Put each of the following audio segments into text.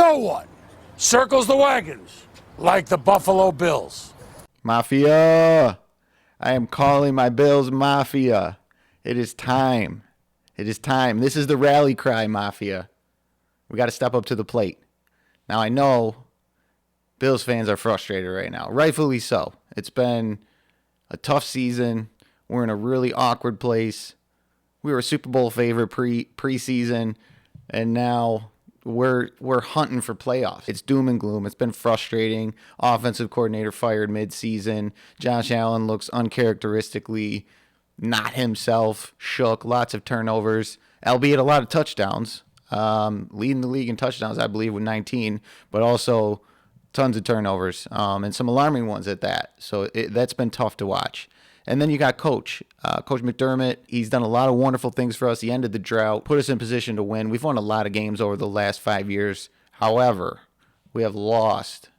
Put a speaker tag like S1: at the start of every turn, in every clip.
S1: no one circles the wagons like the Buffalo Bills.
S2: Mafia! I am calling my Bills Mafia. It is time. It is time. This is the rally cry, Mafia. We got to step up to the plate. Now, I know Bills fans are frustrated right now. Rightfully so. It's been a tough season. We're in a really awkward place. We were a Super Bowl favorite preseason, and now we're hunting for playoffs. It's doom and gloom. It's been frustrating. Offensive coordinator fired midseason. Josh Allen looks uncharacteristically not himself. Shook. Lots of turnovers, albeit a lot of touchdowns. Leading the league in touchdowns, I believe, with 19, but also tons of turnovers, and some alarming ones at that. So that's been tough to watch. And then you got Coach McDermott. He's done a lot of wonderful things for us. He ended the drought, put us in position to win. We've won a lot of games over the last 5 years. However, we have lost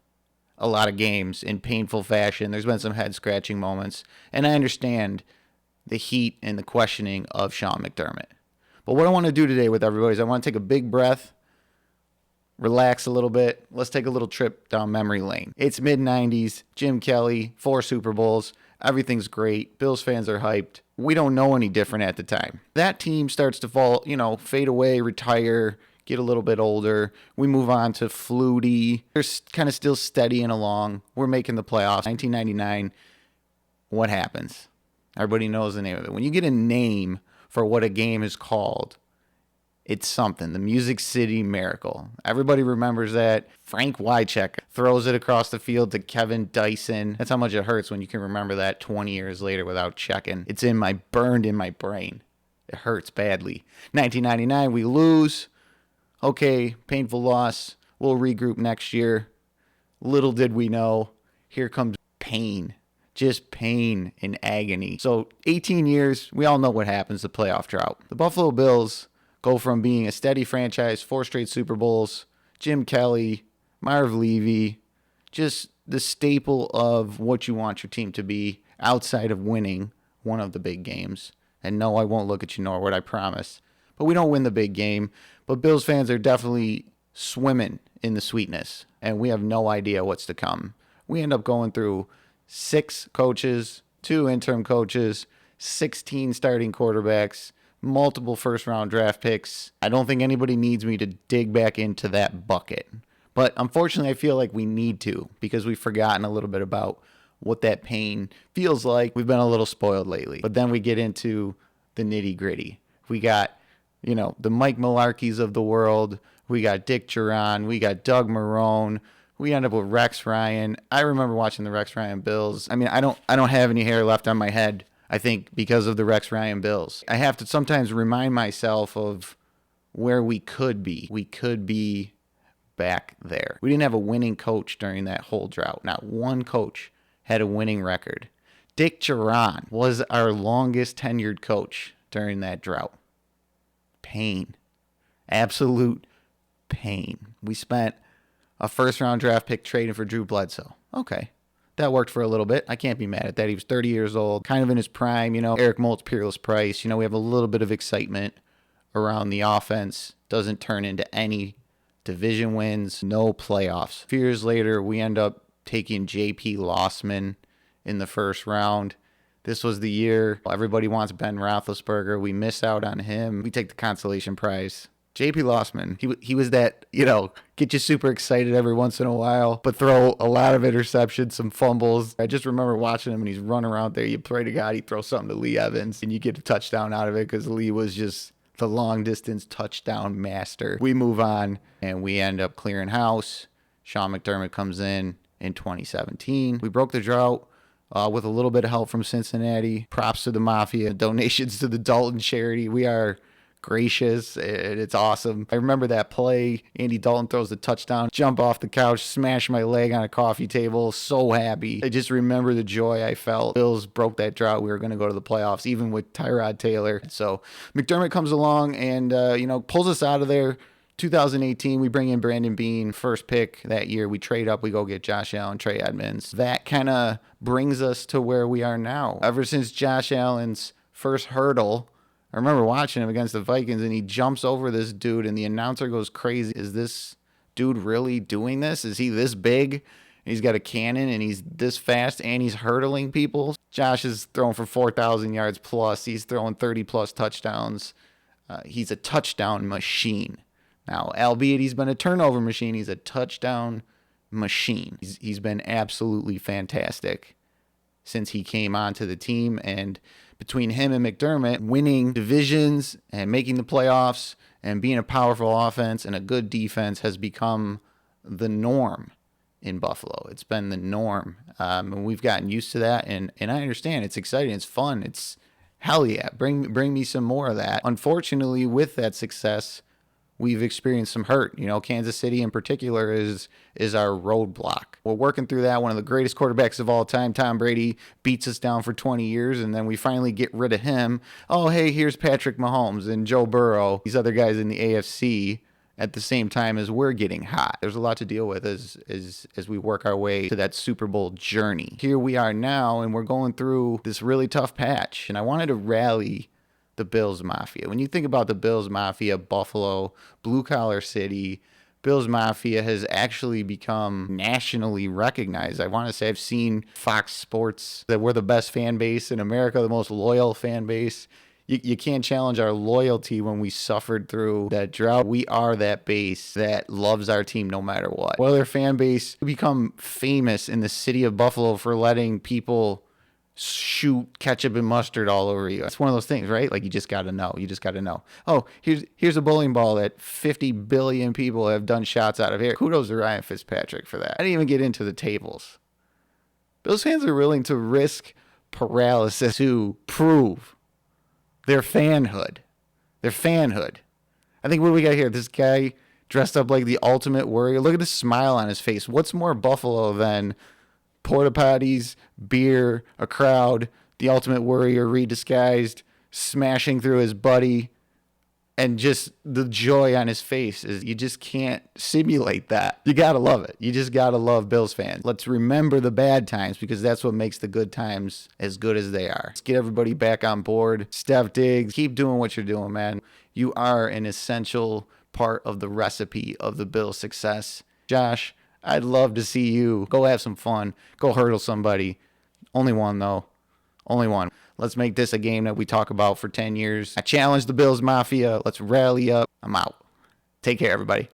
S2: a lot of games in painful fashion. There's been some head-scratching moments. And I understand the heat and the questioning of Sean McDermott. But what I want to do today with everybody is I want to take a big breath, relax a little bit. Let's take a little trip down memory lane. It's mid-90s, Jim Kelly, 4 Super Bowls. Everything's great. Bills fans are hyped. We don't know any different at the time. That team starts to fall, fade away, retire, get a little bit older. We move on to Flutie. They're kind of still steadying along. We're making the playoffs. 1999, what happens? Everybody knows the name of it. When you get a name for what a game is called, it's something. The Music City Miracle. Everybody remembers that. Frank Wycheck throws it across the field to Kevin Dyson. That's how much it hurts when you can remember that 20 years later without checking. It's burned in my brain. It hurts badly. 1999, we lose. Okay, painful loss. We'll regroup next year. Little did we know, here comes pain. Just pain and agony. So 18 years, we all know what happens, the playoff drought. The Buffalo Bills go from being a steady franchise, 4 straight Super Bowls, Jim Kelly, Marv Levy, just the staple of what you want your team to be outside of winning one of the big games. And no, I won't look at you, Norwood, I promise. But we don't win the big game. But Bills fans are definitely swimming in the sweetness, and we have no idea what's to come. We end up going through 6 coaches, 2 interim coaches, 16 starting quarterbacks, multiple first-round draft picks. I don't think anybody needs me to dig back into that bucket. But unfortunately, I feel like we need to, because we've forgotten a little bit about what that pain feels like. We've been a little spoiled lately. But then we get into the nitty-gritty. We got, the Mike Mularkeys of the world. We got Dick Duran. We got Doug Marrone. We end up with Rex Ryan. I remember watching the Rex Ryan Bills. I mean, I don't have any hair left on my head, I think, because of the Rex Ryan Bills. I have to sometimes remind myself of where we could be. We could be back there. We didn't have a winning coach during that whole drought. Not one coach had a winning record. Dick Duran was our longest tenured coach during that drought. Pain. Absolute pain. We spent a first-round draft pick trading for Drew Bledsoe. Okay. That worked for a little bit. I can't be mad at that. He was 30 years old, kind of in his prime, Eric Moltz, Peerless Price. We have a little bit of excitement around the offense. Doesn't turn into any division wins, no playoffs. A few years later, we end up taking J.P. Lossman in the first round. This was the year everybody wants Ben Roethlisberger. We miss out on him. We take the consolation prize. J.P. Lossman, he was that, get you super excited every once in a while, but throw a lot of interceptions, some fumbles. I just remember watching him and he's running around there. You pray to God he throws something to Lee Evans and you get a touchdown out of it because Lee was just the long-distance touchdown master. We move on and we end up clearing house. Sean McDermott comes in 2017. We broke the drought with a little bit of help from Cincinnati. Props to the Mafia. Donations to the Dalton charity. We are gracious, and it's awesome. I remember that play. Andy Dalton throws the touchdown, jump off the couch, smash my leg on a coffee table. So happy. I just remember the joy I felt. Bills broke that drought. We were going to go to the playoffs, even with Tyrod Taylor. So McDermott comes along and, pulls us out of there. 2018, we bring in Brandon Beane, first pick that year. We trade up. We go get Josh Allen, Trey Edmonds. That kind of brings us to where we are now. Ever since Josh Allen's first hurdle, I remember watching him against the Vikings, and he jumps over this dude, and the announcer goes crazy. Is this dude really doing this? Is he this big? He's got a cannon and he's this fast and he's hurdling people. Josh is throwing for 4,000 yards plus. He's throwing 30 plus touchdowns. He's a touchdown machine. Now, albeit he's been a turnover machine, he's a touchdown machine. He's been absolutely fantastic since he came onto the team. And between him and McDermott, winning divisions and making the playoffs and being a powerful offense and a good defense has become the norm in Buffalo. It's been the norm. And we've gotten used to that. And I understand. It's exciting. It's fun. It's hell yeah. Bring me some more of that. Unfortunately, with that success, we've experienced some hurt. You know, Kansas City in particular is our roadblock. We're working through that. One of the greatest quarterbacks of all time, Tom Brady, beats us down for 20 years, and then we finally get rid of him. Oh, hey, here's Patrick Mahomes and Joe Burrow, these other guys in the AFC at the same time as we're getting hot. There's a lot to deal with as we work our way to that Super Bowl journey. Here we are now, and we're going through this really tough patch, and I wanted to rally the Bills Mafia. When you think about the Bills Mafia, Buffalo, blue-collar city, Bills Mafia has actually become nationally recognized. I want to say I've seen Fox Sports that we're the best fan base in America, the most loyal fan base. You can't challenge our loyalty when we suffered through that drought. We are that base that loves our team no matter what. Well, their fan base become famous in the city of Buffalo for letting people shoot ketchup and mustard all over you. It's one of those things, right? Like, you just got to know. You just got to know. Oh, here's a bowling ball that 50 billion people have done shots out of here. Kudos to Ryan Fitzpatrick for that. I didn't even get into the tables. Bills fans are willing to risk paralysis to prove their fanhood. Their fanhood. I think, what do we got here? This guy dressed up like the ultimate warrior. Look at the smile on his face. What's more Buffalo than porta potties, beer, a crowd, the ultimate warrior redisguised, smashing through his buddy, and just the joy on his face is, you just can't simulate that. You gotta love it. You just gotta love Bills fans. Let's remember the bad times, because that's what makes the good times as good as they are. Let's get everybody back on board. Steph Diggs, keep doing what you're doing, man. You are an essential part of the recipe of the Bills' success. Josh, I'd love to see you go have some fun. Go hurdle somebody. Only one, though. Only one. Let's make this a game that we talk about for 10 years. I challenge the Bills Mafia. Let's rally up. I'm out. Take care, everybody.